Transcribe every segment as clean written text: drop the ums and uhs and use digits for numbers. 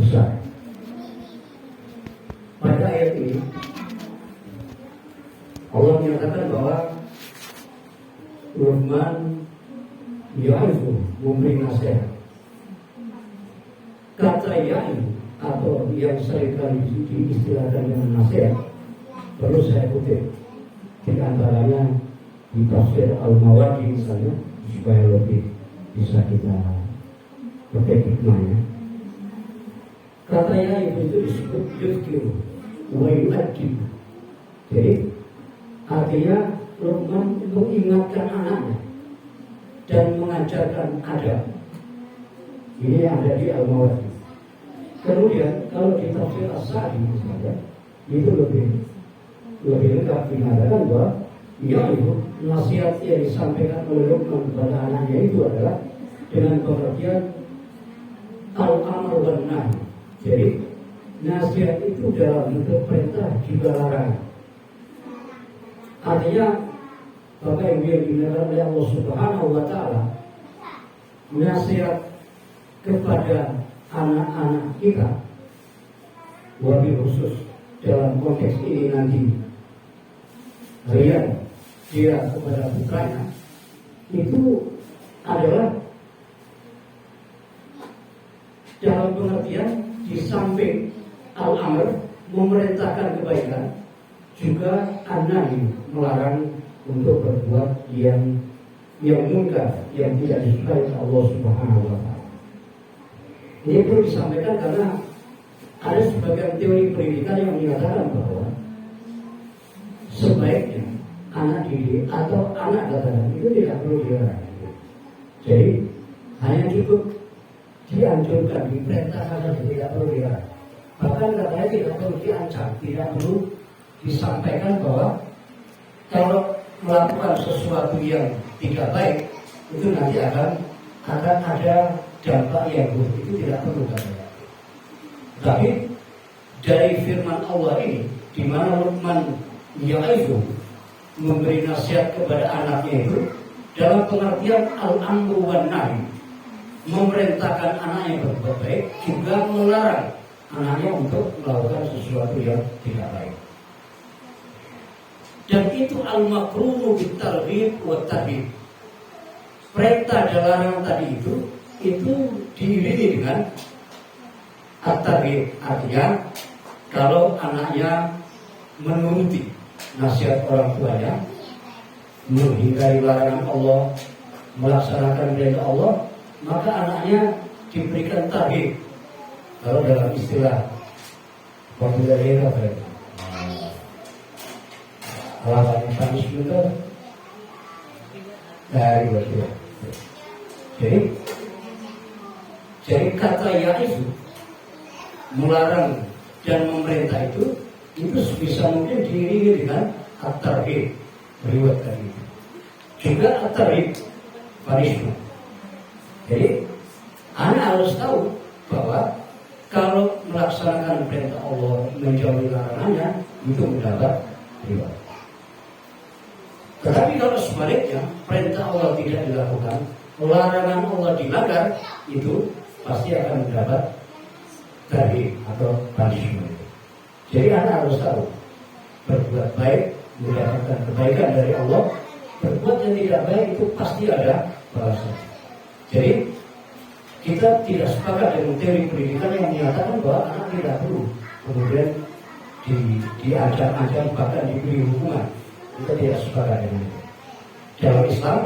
besar. Pada ayat ini Allah menyatakan bahwa Luqman yaitu memberi nasihat. Kata yaitu atau yang seringkali diistilahkan dengan nasihat perlu saya kutip di antaranya di tafsir Al-Mawardi misalnya, supaya lebih bisa kita petik hikmahnya. Kata yaitu itu disebut yuzkiru wa yu'adzib. Jadi artinya Luqman mengingatkan anaknya dan mengajarkan adab. Ini yang ada di Al-Mawardi. Kemudian kalau di tafsir As-Sa'di misalnya, itu lebih lengkap dikatakan bahwa yaitu nasihat yang disampaikan oleh Luqman kepada anaknya itu adalah dengan pengertian al-amr wan nahy. Jadi nasihat itu dalam bentuk perintah juga larangan. Artinya Bapak Ibu yang dimuliakan oleh Allah Subhanahu wa taala, nasihat kepada anak-anak kita, wabil khusus dalam konteks ini nanti Rian dia kepada putranya, itu adalah dalam pengertian di samping al-amr memerintahkan kebaikan, juga an-nahy melarang untuk berbuat yang munkar, yang tidak disukai Allah Subhanahu wa taala. Ini perlu disampaikan karena ada sebagian teori pendidikan yang menyatakan bahwa sebaiknya anak didik atau anak katakan itu tidak perlu dilarang. Jadi hanya cukup dianjurkan, diperintahkan saja, tidak perlu dilarang. Bahkan katanya tidak perlu diancam, tidak perlu disampaikan bahwa kalau melakukan sesuatu yang tidak baik itu nanti akan ada dampak yang buruk, itu tidak perlu katanya. Tapi dari firman Allah ini, di mana Luqman yaitu memberi nasihat kepada anaknya itu dalam pengertian al-amru wan nahy, memerintahkan anaknya berbuat baik, juga melarang anaknya untuk melakukan sesuatu yang tidak baik. Dan itu al-makruhu bit-targhib wa tahdhib. Perintah dan larangan tadi itu diiringi dengan at-targhib, artinya kalau anaknya menuruti nasihat orang tuanya, menghindari larangan Allah, melaksanakan perintah Allah, maka anaknya diberikan targhib. Kalau dalam istilah populer apa itu? Lawan punishment itu dari wajib. Jadi kata yaitu melarang dan memerintah itu sebisa mungkin diiringi dengan at-targhib, reward tadi. Juga at-targhib, punishment. Jadi anak harus tahu bahwa kalau melaksanakan perintah Allah, menjauhi larangannya, itu mendapat reward. Tetapi kalau sebaliknya perintah Allah tidak dilakukan, larangan Allah dilanggar, itu pasti akan mendapat targhib atau punishment. Jadi anak harus tahu berbuat baik mendapatkan kebaikan dari Allah, berbuat yang tidak baik itu pasti ada balasan. Jadi kita tidak sepakat dengan teori pendidikan yang menyatakan bahwa anak tidak perlu kemudian diancam-ancam bahkan diberi hukuman. Kita tidak sepakat dengan itu. Dalam Islam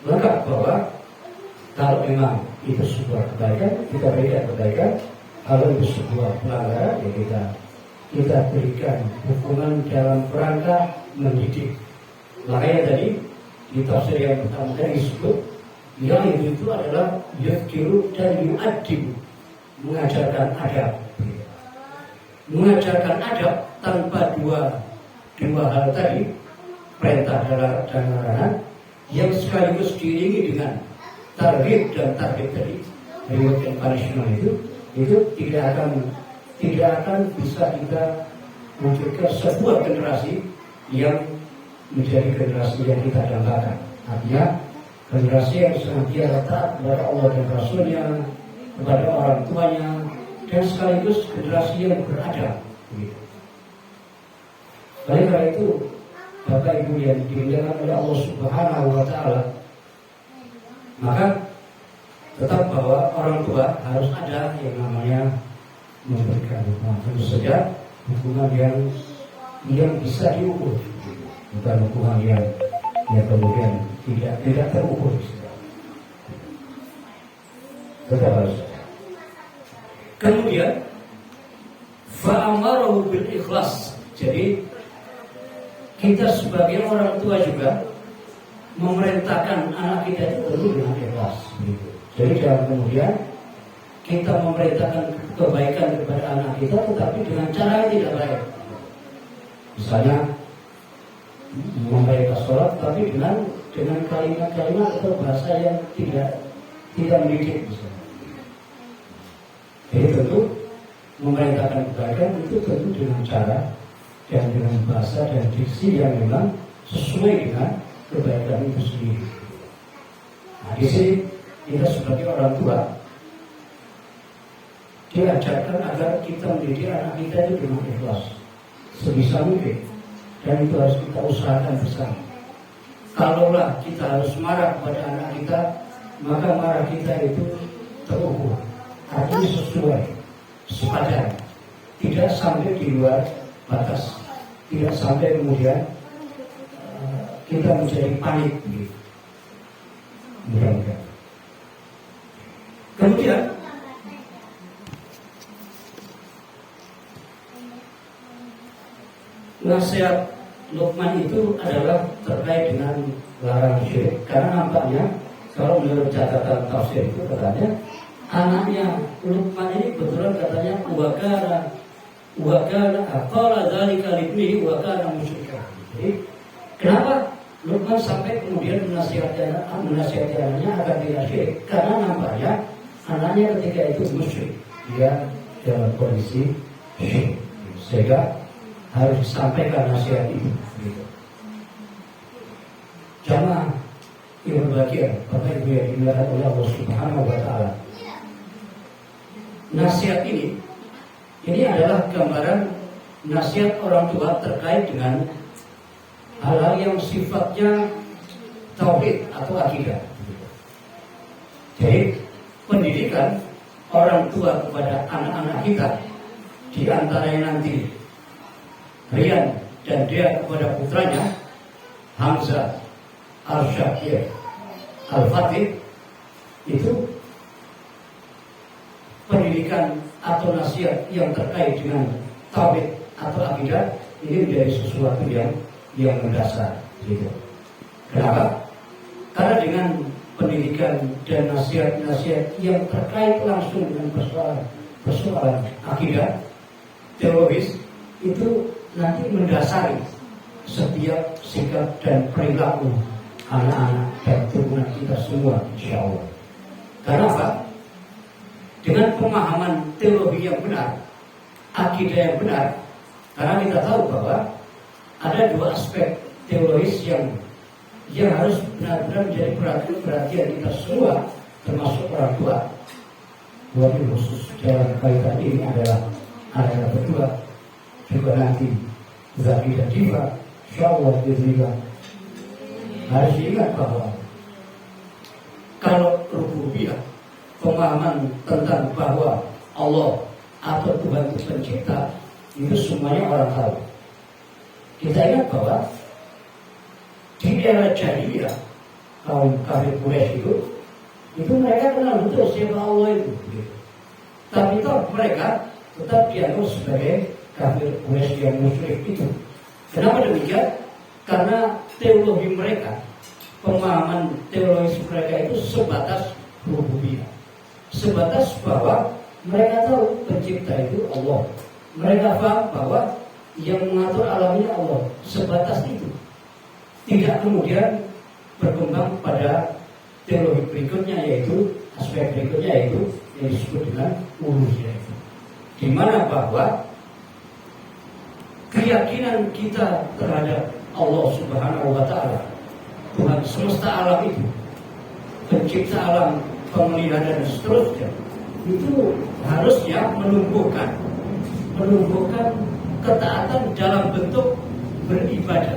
lengkap bahwa kalau memang itu sebuah kebaikan, kita berikan kebaikan. Kalau itu sebuah pelanggaran, ya kita berikan hukuman dalam kerangka mendidik. Makanya tadi di tafsir yang pertama tadi disebut yang itu adalah yuzkiru dan yu'adzib, mengajarkan adab. Mengajarkan adab tanpa dua hal tadi, perintah dan larangan, yang sekaligus diiringi dengan targhib dan targhib tadi, reward and punishment itu tidak akan bisa kita wujudkan sebuah generasi yang menjadi generasi yang kita dambakan. Artinya generasi yang senantiasa taat kepada Allah dan Rasulnya, kepada orang tuanya, dan sekaligus generasi yang beradab. Oleh karena itu, Bapak Ibu yang dimuliakan oleh Allah Subhanahu wa Ta'ala, maka tetap bahwa orang tua harus ada yang namanya memberikan hubungan. Tentu saja hubungan yang bisa diukur, bukan hubungan yang kemudian tidak terukur. Tetap harus. Kemudian fa'amarahu bil ikhlas. Jadi kita sebagai orang tua juga memerintahkan anak kita itu tentu dengan ikhlas. Jadi jangan kemudian kita memerintahkan kebaikan kepada anak kita tetapi dengan cara yang tidak baik. Misalnya memperintah sholat tapi dengan kalimat-kalimat atau bahasa yang tidak mendidik. Jadi tentu memerintahkan kebaikan itu tentu dengan cara dan dengan bahasa dan diksi yang memang sesuai dengan kebaikan itu sendiri. Nah, di sini kita sebagai orang tua diajarkan agar kita mendidik anak kita itu dengan ikhlas sebisa mungkin, dan itu harus kita usahakan bersama. Kalaulah kita harus marah kepada anak kita, maka marah kita itu terukur, artinya sesuai, sepadan, tidak sampai di luar batas, tidak sampai kemudian kita menjadi panik. Mudah-mudahan. Kemudian nasihat Luqman itu adalah terkait dengan larangan syirik, karena nampaknya kalau menurut catatan tafsir itu katanya anaknya Luqman ini kebetulan katanya wakana qala dzalika libnihi wa kana musyrika. Jadi kenapa Luqman sampai kemudian menasihati anaknya agar tidak syirik? Karena nampaknya anaknya ketika itu musyrik, dia dalam kondisi syirik, sehingga harus disampaikan nasihat itu. Jamaah yang berbahagia, Bapak Ibu yang dimuliakan oleh Allah Subhanahu wa Ta'ala, nasihat ini adalah gambaran nasihat orang tua terkait dengan hal-hal yang sifatnya tauhid atau akidah. Jadi pendidikan orang tua kepada anak-anak kita, di antaranya nanti Rian dan dia kepada putranya Hamzah Al-Syakir Al-Fatih, itu pendidikan atau nasihat yang terkait dengan tauhid atau akidah ini menjadi sesuatu yang mendasar, gitu. Kenapa? Karena dengan pendidikan dan nasihat-nasihat yang terkait langsung dengan persoalan akidah, teologis, itu nanti mendasari setiap sikap dan perilaku anak-anak dan turunan kita semua, insya Allah. Karena apa? Dengan pemahaman teologi yang benar, akidah yang benar, karena kita tahu bahwa ada dua aspek teologis yang harus benar-benar menjadi perhatian kita semua, termasuk orang tua. Wabil khusus dalam kaitan ini adalah anak berdua, juga nanti Zaki dan Jiwa, insyaallah bismillah. Harus diingat bahwa kalau rububiyah, pemahaman tentang bahwa Allah atau Tuhan itu pencipta, itu semuanya orang tahu. Kita ingat bahwa di era jahiliyah, kaum kafir Quraisy itu mereka kenal betul siapa Allah itu. Tapi mereka tetap dianggap sebagai kafir Quraisy yang musyrik itu. Kenapa demikian? Karena teologi mereka, pemahaman teologis mereka itu sebatas rububiyah, sebatas bahwa mereka tahu pencipta itu Allah. Mereka paham bahwa yang mengatur alamnya Allah, sebatas itu. Tidak kemudian berkembang pada teologi berikutnya, yaitu aspek berikutnya, yaitu yang disebut dengan uluhiyah, di mana bahwa keyakinan kita terhadap Allah Subhanahu wa Ta'ala, Tuhan semesta alam itu, pencipta alam, pemelihara dan seterusnya, itu harusnya menumbuhkan ketaatan dalam bentuk beribadah,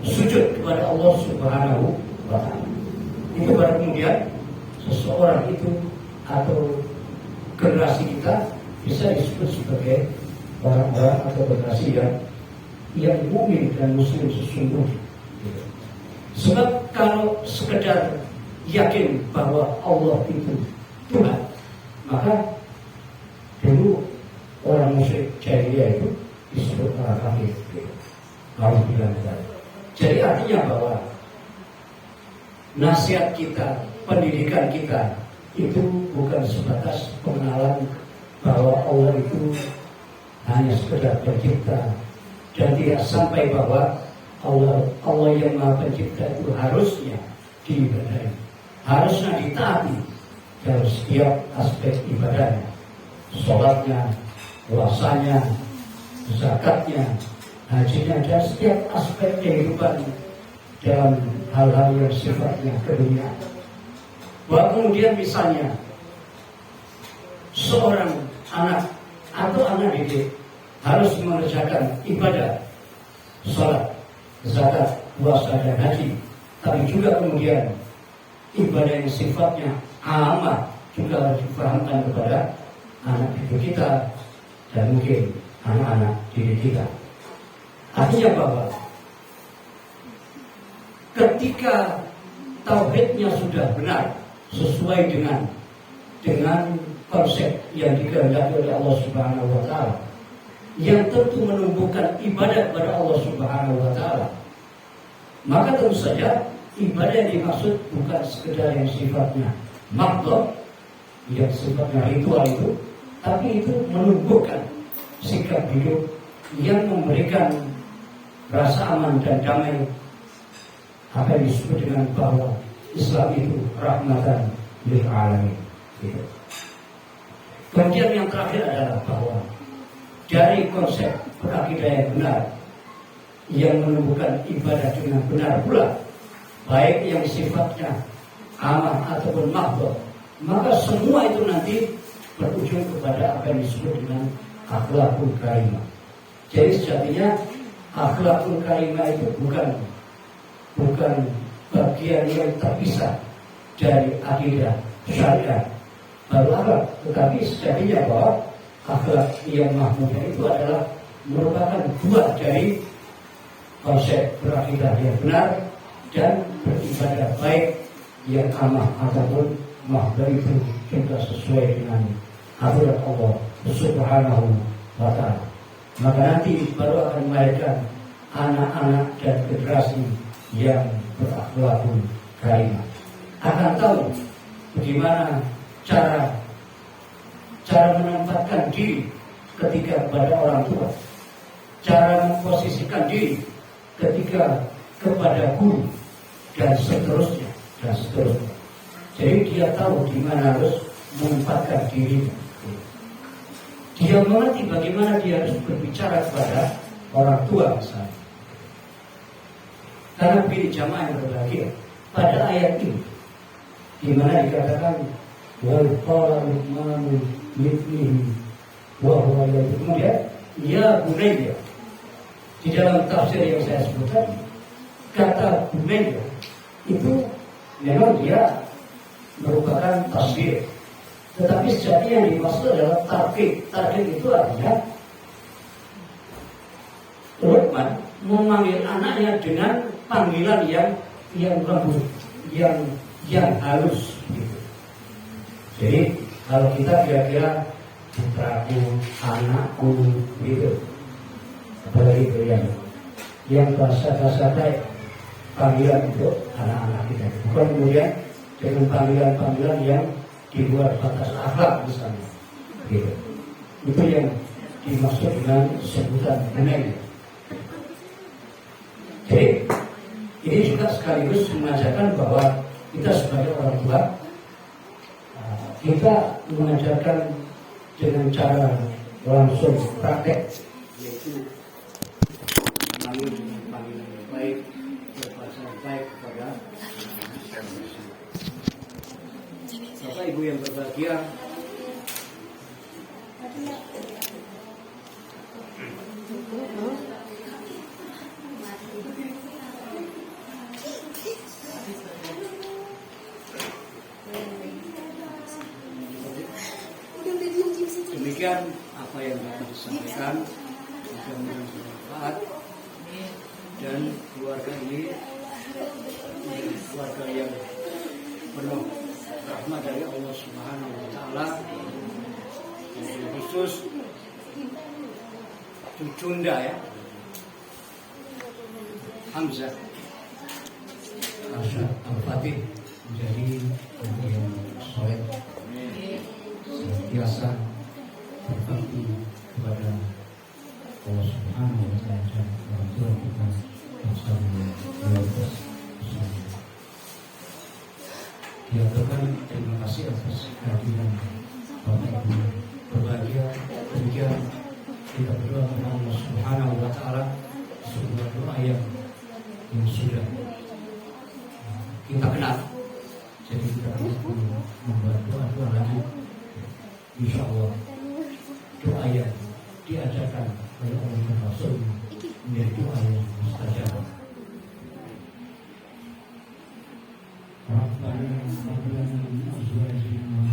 sujud kepada Allah Subhanahu wa Ta'ala. Itu baru kemudian seseorang itu atau generasi kita bisa disebut sebagai orang-orang atau generasi yang mukmin dan muslim sesungguhnya. Sebab kalau sekedar yakin bahwa Allah itu Tuhan, maka dulu orang musyrik jahiliyah itu disebut orang kafir. Kalau bilang jadi artinya bahwa nasihat kita, pendidikan kita itu bukan sebatas pengenalan bahwa Allah itu hanya sekedar pencipta, dan tidak sampai bahwa Allah yang Maha Pencipta itu harusnya diibadahi, harusnya ditaati dalam setiap aspek ibadahnya, sholatnya, puasanya, zakatnya, hajinya, dan setiap aspek kehidupan dalam hal-hal yang sifatnya keduniaan. Bahwa kemudian misalnya seorang anak atau anak didik harus mengerjakan ibadah, sholat, zakat, puasa, dan haji, tapi juga kemudian ibadah yang sifatnya amat juga harus difahamkan kepada anak didik kita dan mungkin anak-anak didik kita. Artinya bahwa ketika tauhidnya sudah benar sesuai dengan konsep yang dikehendaki oleh Allah Subhanahu wa Ta'ala, yang tentu menumbuhkan ibadah kepada Allah Subhanahu wa Ta'ala, maka tentu saja ibadah yang dimaksud bukan sekedar yang sifatnya makhluk, yang sifatnya ritual itu, tapi itu menumbuhkan sikap hidup yang memberikan rasa aman dan damai, apa yang disebut dengan bahwa Islam itu rahmatan lil alamin. Kemudian yang terakhir adalah bahwa dari konsep berakidah yang benar, yang menumbuhkan ibadah dengan benar pula, baik yang sifatnya aman ataupun makhluk, maka semua itu nanti berujung kepada apa yang disebut dengan akhlakul karimah. Jadi sejatinya akhlakul karimah itu bukan bagian yang terpisah dari akidah syariat baru akhlak, tetapi sejatinya bahwa akhlak yang mahmudnya itu adalah merupakan buah dari konsep berakidah yang benar dan beribadah baik yang aman ataupun mahmud itu juga sesuai dengan aturan Allah Subhanahu wa Ta'ala. Maka nanti baru akan melahirkan anak-anak dan generasi yang berakhlakul karimah, akan tahu bagaimana cara menempatkan diri ketika kepada orang tua, cara memposisikan diri ketika kepada guru, dan seterusnya. Jadi dia tahu di mana harus menempatkan diri. Dia mengerti bagaimana dia harus berbicara kepada orang tua misalnya. Karena begini jamaah yang berbahagia, pada ayat ini di mana dikatakan wal qala luqmanu libnihi wa huwa yad'u, kemudian ya bunayya, di dalam tafsir yang saya sebut tadi, kata bunayya itu memang dia merupakan tasbih, tetapi sejatinya yang dimaksud adalah tarkib. Tarkib itu artinya Luqman memanggil anaknya dengan panggilan yang lembut, yang halus gitu. Jadi kalau kita kira-kira putraku, anakku gitu, apalagi itu yang bahasa baik panggilan untuk anak-anak kita, bukan kemudian dengan panggilan yang dibuat batas akhlak misalnya gitu. Itu yang dimaksud dengan sebutan nenek. Jadi ini juga sekaligus mengajarkan bahwa kita sebagai orang tua, kita mengajarkan dengan cara langsung praktek, yaitu melalui panggilan yang baik, berbahasa yang baik kepada Bapak Ibu yang berbahagia. Demikian apa yang dapat disampaikan, mudah-mudahan bermanfaat dan keluarga ini menjadi keluarga yang penuh rahmat dari Allah Subhanahu wa Ta'ala. Yang khusus cucunda ya, Hamzah Al-Fatih menjadi orang yang soleh, senantiasa berbakti kepada Allah Subhanahu wa Ta'ala dan orang tua kita yang selalu berdoa. Diaturkan terima kasih atas kehadiran Bapak Ibu berbahagia. Demikian kita berdoa kepada Allah Subhanahu wa Ta'ala sebuah doa yang sudah kita kenal. Jadi kita perlu membuat doa-doa lagi. Insya Allah doa yang diajarkan oleh Allah dan Rasul menjadi doa yang mustajab. Rabbana hab lana min azwajina